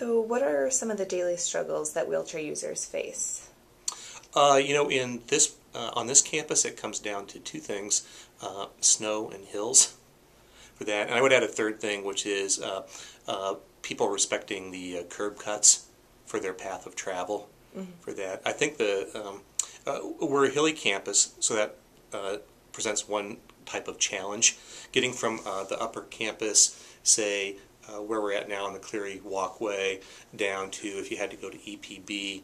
So, what are some of the daily struggles that wheelchair users face? In this on this campus, it comes down to two things: snow and hills. For that, and I would add a third thing, which is people respecting the curb cuts for their path of travel. For that, I think we're a hilly campus, so that presents one type of challenge. Getting from the upper campus, say where we're at now on the Cleary Walkway, down to if you had to go to EPB,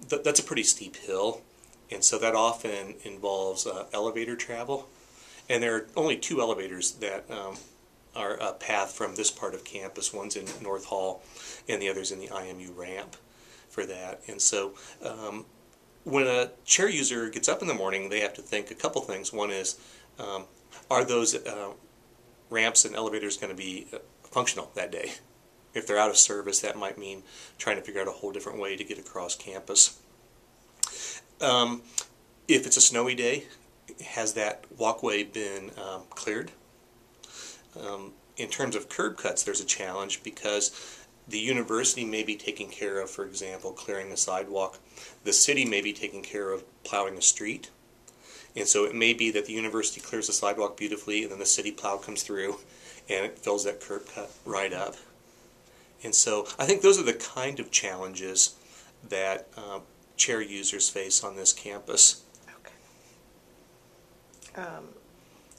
that's a pretty steep hill, and so that often involves elevator travel. And there are only two elevators that are a path from this part of campus. One's in North Hall, and the other's in the IMU ramp for that. And so when a chair user gets up in the morning, they have to think a couple things. One is, are those ramps and elevators going to be functional that day? If they're out of service, that might mean trying to figure out a whole different way to get across campus. If it's a snowy day, has that walkway been cleared? In terms of curb cuts, there's a challenge because the university may be taking care of, for example, clearing the sidewalk. The city may be taking care of plowing a street. And so it may be that the university clears the sidewalk beautifully and then the city plow comes through and it fills that curb cut right up. And so I think those are the kind of challenges that chair users face on this campus.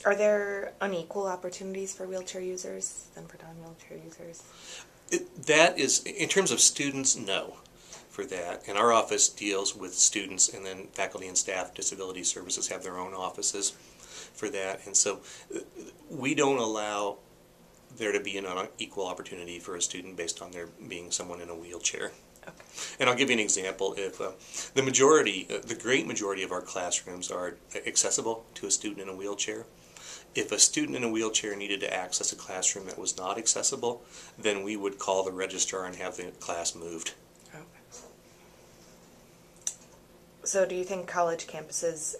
Are there unequal opportunities for wheelchair users than for non-wheelchair users? That is, in terms of students, no, for that. And our office deals with students, and then faculty and staff disability services have their own offices for that. And so we don't allow there to be an unequal opportunity for a student based on there being someone in a wheelchair. Okay. And I'll give you an example. If the great majority of our classrooms are accessible to a student in a wheelchair. If a student in a wheelchair needed to access a classroom that was not accessible, then we would call the registrar and have the class moved. Okay. So do you think college campuses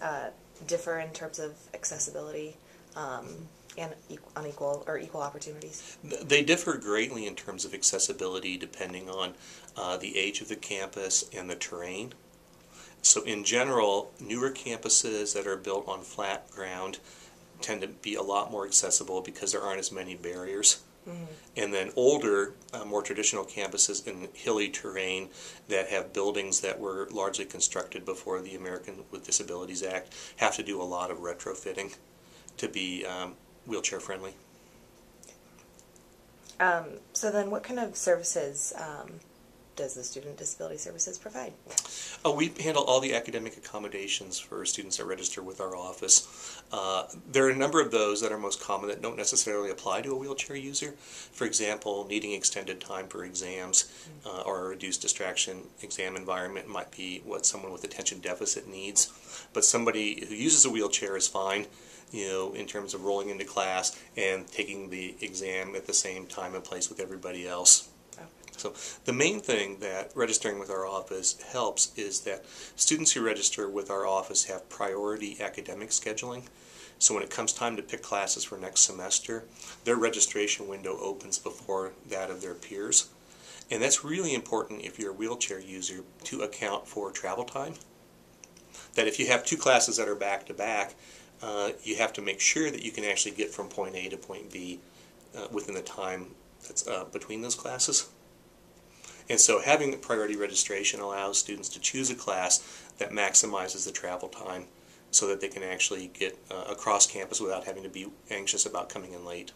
differ in terms of accessibility and unequal or equal opportunities? They differ greatly in terms of accessibility depending on the age of the campus and the terrain. So in general, newer campuses that are built on flat ground tend to be a lot more accessible because there aren't as many barriers. And then older, more traditional campuses in hilly terrain that have buildings that were largely constructed before the American with Disabilities Act have to do a lot of retrofitting to be wheelchair friendly. So then what kind of services does the Student Disability Services provide? We handle all the academic accommodations for students that register with our office. There are a number of those that are most common that don't necessarily apply to a wheelchair user. For example, needing extended time for exams or a reduced distraction exam environment might be what someone with attention deficit needs. But somebody who uses a wheelchair is fine, in terms of rolling into class and taking the exam at the same time and place with everybody else. So the main thing that registering with our office helps is that students who register with our office have priority academic scheduling. So when it comes time to pick classes for next semester, their registration window opens before that of their peers. And that's really important if you're a wheelchair user to account for travel time. That if you have two classes that are back to back, you have to make sure that you can actually get from point A to point B within the time that's between those classes. And so having priority registration allows students to choose a class that maximizes the travel time so that they can actually get across campus without having to be anxious about coming in late.